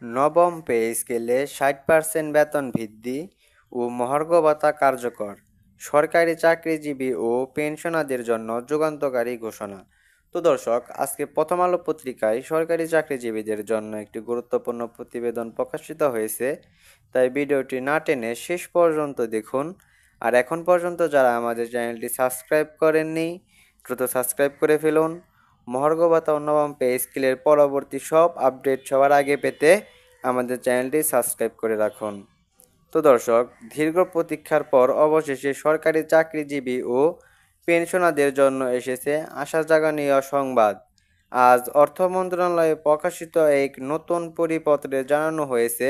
নবম পে স্কেলে ৬০% বেতন বৃদ্ধি ও মহার্ঘ ভাতা কার্যকর। সরকারি চাকরিজীবী ও পেনশনারদের জন্য যুগান্তকারী ঘোষণা। তো দর্শক, আজকে প্রথম আলো পত্রিকায় সরকারি চাকরিজীবীদের জন্য একটি গুরুত্বপূর্ণ প্রতিবেদন প্রকাশিত হয়েছে। তাই ভিডিওটি না টেনে শেষ পর্যন্ত দেখুন। আর এখন পর্যন্ত যারা আমাদের চ্যানেলটি সাবস্ক্রাইব করেননি, দ্রুত সাবস্ক্রাইব করে ফেলুন। মহার্ঘ ভাতা ও নবম পে স্কেলের পরবর্তী সব আপডেট সবার আগে পেতে আমাদের চ্যানেলটি সাবস্ক্রাইব করে রাখুন। তো দর্শক, দীর্ঘ প্রতীক্ষার পর অবশেষে সরকারি চাকরিজীবী ও পেনশনারদের জন্য এসেছে আশা জাগানীয় সংবাদ। আজ অর্থ মন্ত্রণালয়ে প্রকাশিত এক নতুন পরিপত্রে জানানো হয়েছে,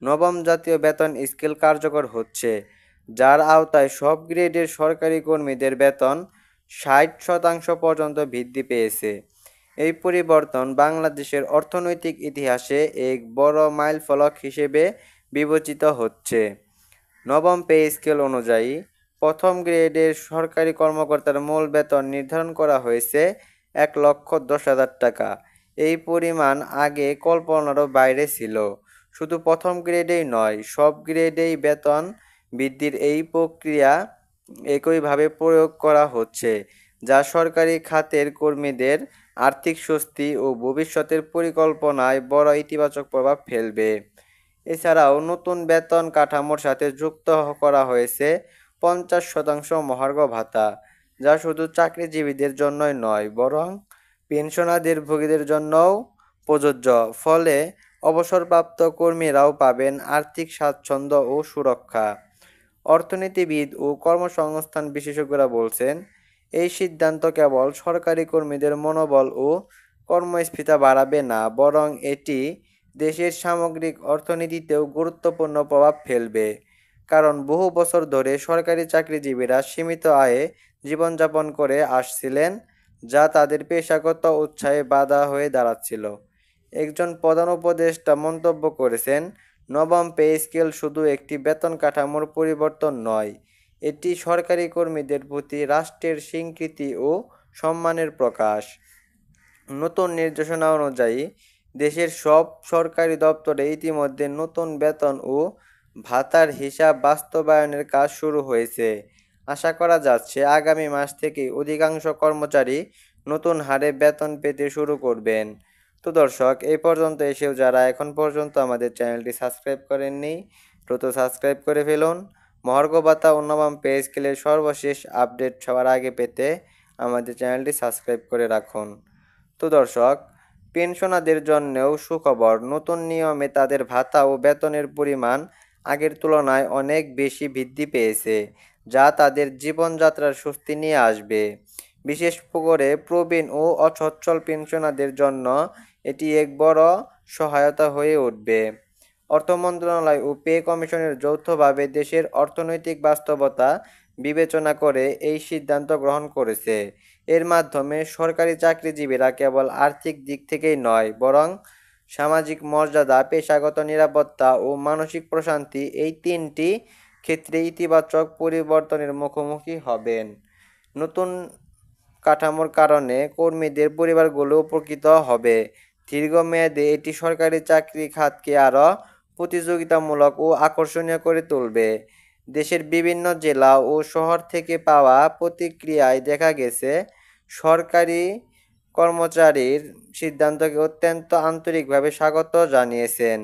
নবম জাতীয় বেতন স্কেল কার্যকর হচ্ছে, যার আওতায় সব গ্রেডের সরকারি কর্মীদের বেতন ৬০% পর্যন্ত বৃদ্ধি পেয়েছে। এই পরিবর্তন বাংলাদেশের অর্থনৈতিক ইতিহাসে এক বড় মাইলফলক হিসেবে বিবেচিত হচ্ছে। নবম পে স্কেল অনুযায়ী প্রথম গ্রেডের সরকারি কর্মকর্তার মূল বেতন নির্ধারণ করা হয়েছে ১,১০,০০০ টাকা। এই পরিমাণ আগে কল্পনারও বাইরে ছিল। শুধু প্রথম গ্রেডেই নয়, সব গ্রেডেই বেতন বৃদ্ধির এই প্রক্রিয়া একইভাবে প্রয়োগ করা হচ্ছে, যা সরকারি খাতের কর্মীদের আর্থিক স্বস্তি ও ভবিষ্যতের পরিকল্পনায় বড় ইতিবাচক প্রভাব ফেলবে। এছাড়াও নতুন বেতন কাঠামোর সাথে যুক্ত করা হয়েছে ৫০% মহার্ঘ ভাতা, যা শুধু চাকরিজীবীদের জন্যই নয়, বরং পেনশনারদের ভোগীদের জন্যও প্রযোজ্য। ফলে অবসরপ্রাপ্ত কর্মীরাও পাবেন আর্থিক স্বাচ্ছন্দ্য ও সুরক্ষা। অর্থনীতিবিদ ও কর্মসংস্থান বিশেষজ্ঞরা বলছেন, এই সিদ্ধান্ত কেবল সরকারি কর্মীদের মনোবল ও কর্মস্পৃহা বাড়াবে না, বরং এটি দেশের সামগ্রিক অর্থনীতিতেও গুরুত্বপূর্ণ প্রভাব ফেলবে। কারণ বহু বছর ধরে সরকারি চাকরিজীবীরা সীমিত আয়ে জীবনযাপন করে আসছিলেন, যা তাদের পেশাগত উৎসাহে বাধা হয়ে দাঁড়াচ্ছিল। একজন প্রধান উপদেষ্টা মন্তব্য করেছেন, নবম পে স্কেল শুধু একটি বেতন কাঠামোর পরিবর্তন নয়, এটি সরকারি কর্মীদের প্রতি রাষ্ট্রের স্বীকৃতি ও সম্মানের প্রকাশ। নতুন নির্দেশনা অনুযায়ী দেশের সব সরকারি দপ্তরে ইতিমধ্যে নতুন বেতন ও ভাতার হিসাব বাস্তবায়নের কাজ শুরু হয়েছে। আশা করা যাচ্ছে আগামী মাস থেকে অধিকাংশ কর্মচারী নতুন হারে বেতন পেতে শুরু করবেন। তো দর্শক, এই পর্যন্ত এসেও যারা এখন পর্যন্ত আমাদের চ্যানেলটি সাবস্ক্রাইব করেননি, দ্রুত সাবস্ক্রাইব করে ফেলুন। মহার্ঘ ভাতা ও নবম পে স্কেলের সর্বশেষ আপডেট সবার আগে পেতে আমাদের চ্যানেলটি সাবস্ক্রাইব করে রাখুন। তো দর্শক, পেনশনারদের জন্যও সুখবর। নতুন নিয়মে তাদের ভাতা ও বেতনের পরিমাণ আগের তুলনায় অনেক বেশি বৃদ্ধি পেয়েছে, যা তাদের জীবনযাত্রার স্বস্তি নিয়ে আসবে। বিশেষ করে প্রবীণ ও অসচ্ছল পেনশনারদের জন্য এটি এক বড় সহায়তা হয়ে উঠবে। অর্থ মন্ত্রণালয় ও পে কমিশনের যৌথভাবে দেশের অর্থনৈতিক বাস্তবতা বিবেচনা করে এই সিদ্ধান্ত গ্রহণ করেছে। এর মাধ্যমে সরকারি চাকরিজীবীরা কেবল আর্থিক দিক থেকেই নয়, বরং সামাজিক মর্যাদা, পেশাগত নিরাপত্তা ও মানসিক প্রশান্তি, এই তিনটি ক্ষেত্রে ইতিবাচক পরিবর্তনের মুখোমুখি হবেন। নতুন কাঠামোর কারণে কর্মীদের পরিবারগুলো উপকৃত হবে। দীর্ঘমেয়াদে এটি সরকারি চাকরি খাতকে আরও প্রতিযোগিতামূলক ও আকর্ষণীয় করে তুলবে। দেশের বিভিন্ন জেলা ও শহর থেকে পাওয়া প্রতিক্রিয়ায় দেখা গেছে, সরকারি কর্মচারীর সিদ্ধান্তকে অত্যন্ত আন্তরিকভাবে স্বাগত জানিয়েছেন।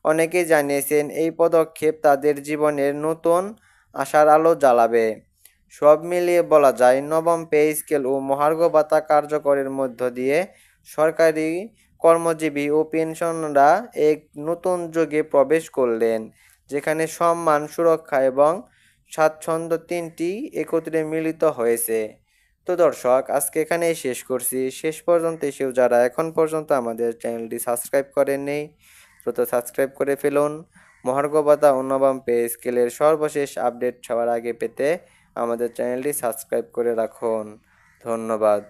অনেকেই জানিয়েছেন এই পদক্ষেপ তাদের জীবনের নতুন আশার আলো জ্বালাবে। সব মিলিয়ে বলা যায়, নবম পে স্কেল ও মহার্ঘ ভাতা কার্যকরের মধ্য দিয়ে সরকারি কর্মজীবী ও পেনশনরা এক নতুন যুগে প্রবেশ করলেন, যেখানে সম্মান, সুরক্ষা এবং স্বাচ্ছন্দ্য তিনটি একত্রে মিলিত হয়েছে। তো দর্শক, আজকে এখানেই শেষ করছি। শেষ পর্যন্ত এসেও যারা এখন পর্যন্ত আমাদের চ্যানেলটি সাবস্ক্রাইব করেননি, দ্রুত সাবস্ক্রাইব করে ফেলুন। মহার্ঘ ভাতা ও নবম পে স্কেলের সর্বশেষ আপডেট সবার আগে পেতে আমাদের চ্যানেলটি সাবস্ক্রাইব করে রাখুন। ধন্যবাদ।